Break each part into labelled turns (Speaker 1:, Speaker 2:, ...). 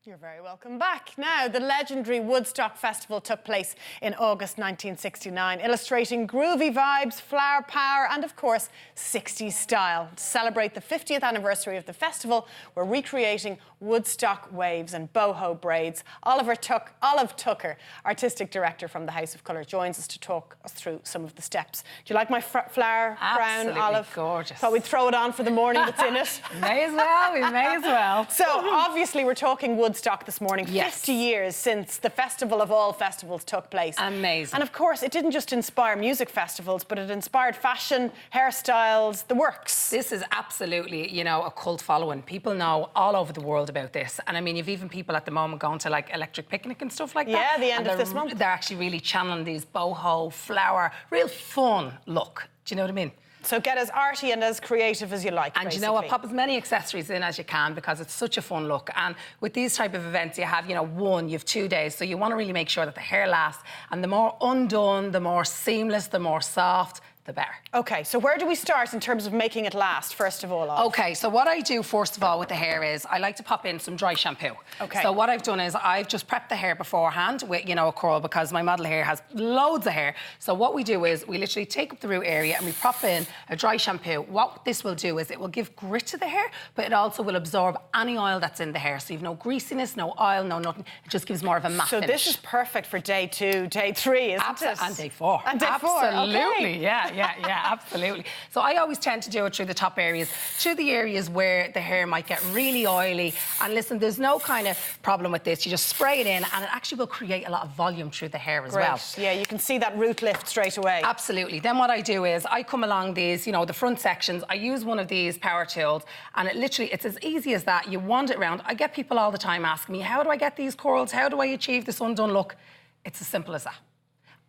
Speaker 1: You're very welcome back. Now, the legendary Woodstock Festival took place in August 1969, illustrating groovy vibes, flower power and, of course, 60s style. To celebrate the 50th anniversary of the festival, we're recreating Woodstock waves and boho braids. Olive Tucker, artistic director from the House of Colour, joins us to talk us through some of the steps. Do you like my flower crown, Olive?
Speaker 2: Gorgeous.
Speaker 1: Thought we'd throw it on for the morning that's in it.
Speaker 2: May as well, we may as well.
Speaker 1: So, obviously, we're talking Woodstock this morning.
Speaker 2: Yes.
Speaker 1: 50 years since the festival of all festivals took place.
Speaker 2: Amazing.
Speaker 1: And of course, it didn't just inspire music festivals, but it inspired fashion, hairstyles, the works.
Speaker 2: This is absolutely, you know, a cult following. People know all over the world about this. And I mean, you've even people at the moment going to like Electric Picnic and stuff like that.
Speaker 1: Yeah, the end of this month.
Speaker 2: They're actually really channeling these boho, flower, real fun look. Do you know what I mean?
Speaker 1: So get as arty and as creative as you like,
Speaker 2: And
Speaker 1: basically.
Speaker 2: you know what, pop as many accessories in as you can because it's such a fun look. And with these type of events, you have, you have 2 days. So you want to really make sure that the hair lasts. And the more undone, the more seamless, the more soft, the better.
Speaker 1: OK, so where do we start in terms of making it last, first of all? Olive?
Speaker 2: OK, so what I do, first of all, with the hair is I like to pop in some dry shampoo.
Speaker 1: OK.
Speaker 2: So what I've done is I've just prepped the hair beforehand with, a curl because my model here has loads of hair. So what we do is we literally take up the root area and we pop in a dry shampoo. What this will do is it will give grit to the hair, but it also will absorb any oil that's in the hair. So you've no greasiness, no oil, no nothing. It just gives more of a matte finish.
Speaker 1: So this is perfect for day 2, day 3, isn't it?
Speaker 2: And day 4.
Speaker 1: And day 4,
Speaker 2: absolutely.
Speaker 1: Okay.
Speaker 2: Yeah, absolutely. So I always tend to do it through the top areas, through the areas where the hair might get really oily. And listen, there's no kind of problem with this. You just spray it in and it actually will create a lot of volume through the hair as well.
Speaker 1: Yeah, you can see that root lift straight away.
Speaker 2: Absolutely. Then what I do is I come along these, the front sections. I use one of these power tools and it's as easy as that. You wand it around. I get people all the time asking me, how do I get these curls? How do I achieve this undone look? It's as simple as that.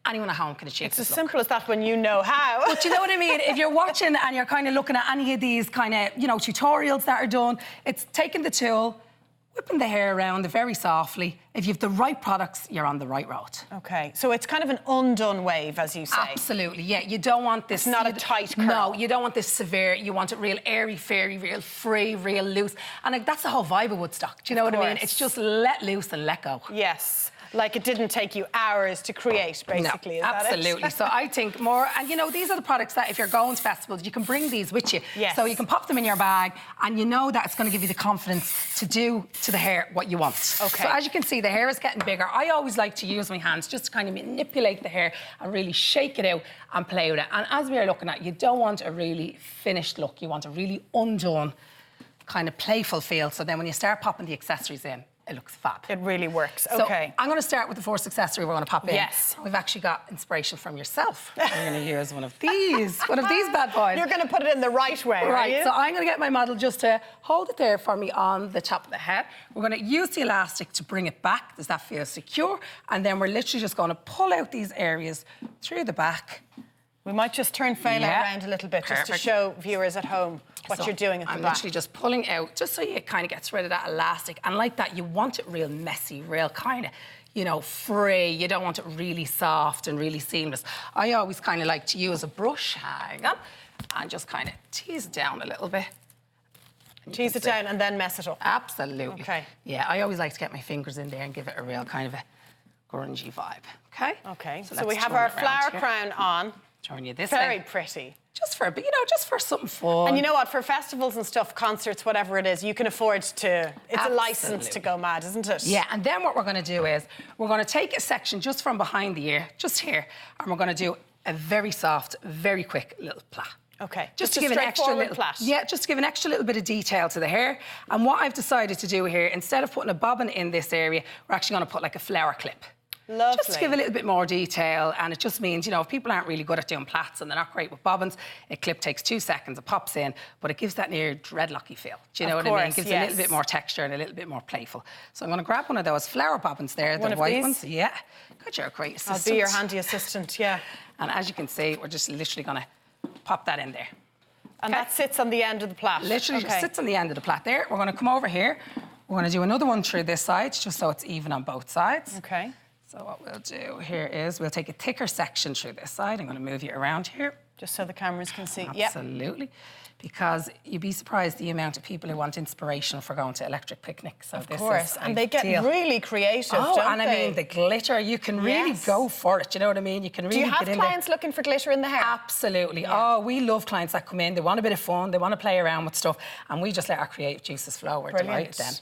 Speaker 2: Anyone at home can achieve
Speaker 1: this
Speaker 2: look.
Speaker 1: It's as simple as that when you know how.
Speaker 2: But you know what I mean? If you're watching and you're kind of looking at any of these kind of, tutorials that are done, it's taking the tool, whipping the hair around very softly. If you've the right products, you're on the right road.
Speaker 1: OK, so it's kind of an undone wave, as you say.
Speaker 2: Absolutely, yeah. You don't want this...
Speaker 1: It's not a tight curl.
Speaker 2: No, you don't want this severe. You want it real airy-fairy, real free, real loose. And that's the whole vibe of Woodstock. Do you know what I mean? It's just let loose and let go.
Speaker 1: Yes. Like it didn't take you hours to create, basically.
Speaker 2: No,
Speaker 1: is that
Speaker 2: absolutely.
Speaker 1: It?
Speaker 2: So I think more, and these are the products that if you're going to festivals, you can bring these with you.
Speaker 1: Yes.
Speaker 2: So you can pop them in your bag and you know that it's going to give you the confidence to do to the hair what you want.
Speaker 1: OK.
Speaker 2: So as you can see, the hair is getting bigger. I always like to use my hands just to kind of manipulate the hair and really shake it out and play with it. And as we are looking at, you don't want a really finished look. You want a really undone, kind of playful feel. So then when you start popping the accessories in, it looks fab.
Speaker 1: It really works.
Speaker 2: So
Speaker 1: OK.
Speaker 2: I'm going to start with the first accessory we're going to pop in.
Speaker 1: Yes.
Speaker 2: We've actually got inspiration from yourself. We're going to use one of these bad boys.
Speaker 1: You're going to put it in the right way,
Speaker 2: right? So I'm going to get my model just to hold it there for me on the top of the head. We're going to use the elastic to bring it back. Does that feel secure? And then we're literally just going to pull out these areas through the back.
Speaker 1: We might just turn Fela around a little bit just to show viewers at home what you're doing at the back.
Speaker 2: I'm literally just pulling out, just so it kind of gets rid of that elastic. And like that, you want it real messy, real kind of, free. You don't want it really soft and really seamless. I always kind of like to use a brush, hang on, and just kind of tease it down a little bit.
Speaker 1: Tease it down and then mess it up.
Speaker 2: Absolutely.
Speaker 1: OK.
Speaker 2: Yeah, I always like to get my fingers in there and give it a real kind of a grungy vibe, OK?
Speaker 1: OK, so we have our flower crown on.
Speaker 2: Turn you this
Speaker 1: Very
Speaker 2: way.
Speaker 1: pretty.
Speaker 2: Just for a bit, just for something fun.
Speaker 1: And you know what? For festivals and stuff, concerts, whatever it is, you can afford to... It's
Speaker 2: Absolutely.
Speaker 1: a licence to go mad, isn't it?
Speaker 2: Yeah, and then what we're going to do is we're going to take a section just from behind the ear, just here, and we're going to do a very soft, very quick little plait.
Speaker 1: OK,
Speaker 2: Just to give an extra little
Speaker 1: plait.
Speaker 2: Yeah, just to give an extra little bit of detail to the hair. And what I've decided to do here, instead of putting a bobbin in this area, we're actually going to put like a flower clip.
Speaker 1: Lovely.
Speaker 2: Just to give a little bit more detail, and it just means, if people aren't really good at doing plaits and they're not great with bobbins, a clip takes 2 seconds, it pops in, but it gives that near dreadlocky feel. Do you know what I mean? It gives a little bit more texture and a little bit more playful. So I'm going to grab one of those flower bobbins there, the white ones. Yeah. God, you're a great assistant.
Speaker 1: I'll be your handy assistant, yeah.
Speaker 2: And as you can see, we're just literally going to pop that in there.
Speaker 1: And that sits on the end of the plait.
Speaker 2: Literally just sits on the end of the plait there. We're going to come over here. We're going to do another one through this side, just so it's even on both sides.
Speaker 1: OK.
Speaker 2: So what we'll do here is we'll take a thicker section through this side. I'm going to move you around here.
Speaker 1: Just so the cameras can see.
Speaker 2: Absolutely. Yep. Because you'd be surprised the amount of people who want inspiration for going to electric picnics. So
Speaker 1: of course, and they get really creative, don't
Speaker 2: I mean, the glitter, you can really go for it, you know what I mean? You can really get in there.
Speaker 1: Do you have clients looking for glitter in the hair?
Speaker 2: Absolutely. Yeah. Oh, we love clients that come in, they want a bit of fun, they want to play around with stuff, and we just let our creative juices flow. We're delighted then.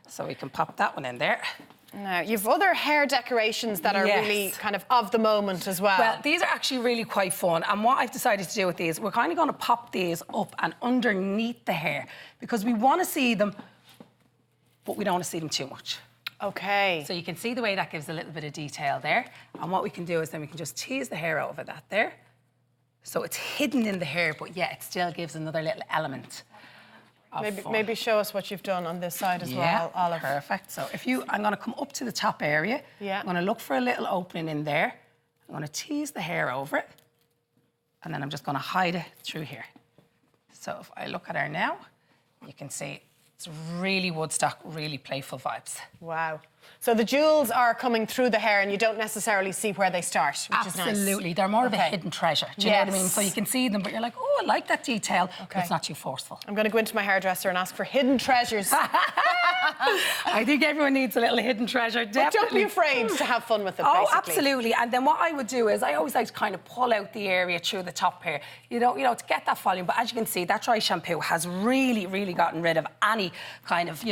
Speaker 2: So we can pop that one in there.
Speaker 1: Now, you've other hair decorations that are really kind of the moment as well.
Speaker 2: Well, these are actually really quite fun. And what I've decided to do with these, we're kind of going to pop these up and underneath the hair because we want to see them, but we don't want to see them too much.
Speaker 1: OK.
Speaker 2: So you can see the way that gives a little bit of detail there. And what we can do is then we can just tease the hair over that there. So it's hidden in the hair, but yeah, it still gives another little element.
Speaker 1: Maybe show us what you've done on this side as well, Olive.
Speaker 2: Perfect. So I'm going to come up to the top area.
Speaker 1: Yeah.
Speaker 2: I'm going to look for a little opening in there. I'm going to tease the hair over it. And then I'm just going to hide it through here. So if I look at her now, you can see it's really Woodstock, really playful vibes.
Speaker 1: Wow. So the jewels are coming through the hair and you don't necessarily see where they start, which is nice.
Speaker 2: Absolutely. They're more of a hidden treasure. Do you know what I mean? So you can see them, but you're like, oh, I like that detail, but it's not too forceful.
Speaker 1: I'm going to go into my hairdresser and ask for hidden treasures.
Speaker 2: I think everyone needs a little hidden treasure, definitely.
Speaker 1: But don't be afraid to have fun with it, basically.
Speaker 2: Oh, absolutely. And then what I would do is I always like to kind of pull out the area through the top here, you know, to get that volume. But as you can see, that dry shampoo has really, really gotten rid of any kind of,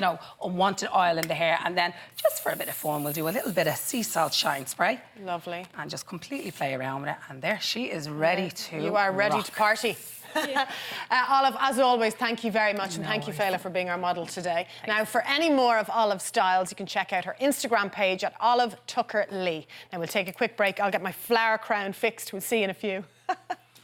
Speaker 2: unwanted oil in the hair. And then just for a bit of fun, we'll do a little bit of sea salt shine spray.
Speaker 1: Lovely.
Speaker 2: And just completely play around with it. And there she is ready to
Speaker 1: You are ready to party. Olive, as always, thank you very much, and thank you, Fela, for being our model today. Now, for any more of Olive's styles, you can check out her Instagram page at Olive Tucker Lee. Now, we'll take a quick break. I'll get my flower crown fixed. We'll see you in a few.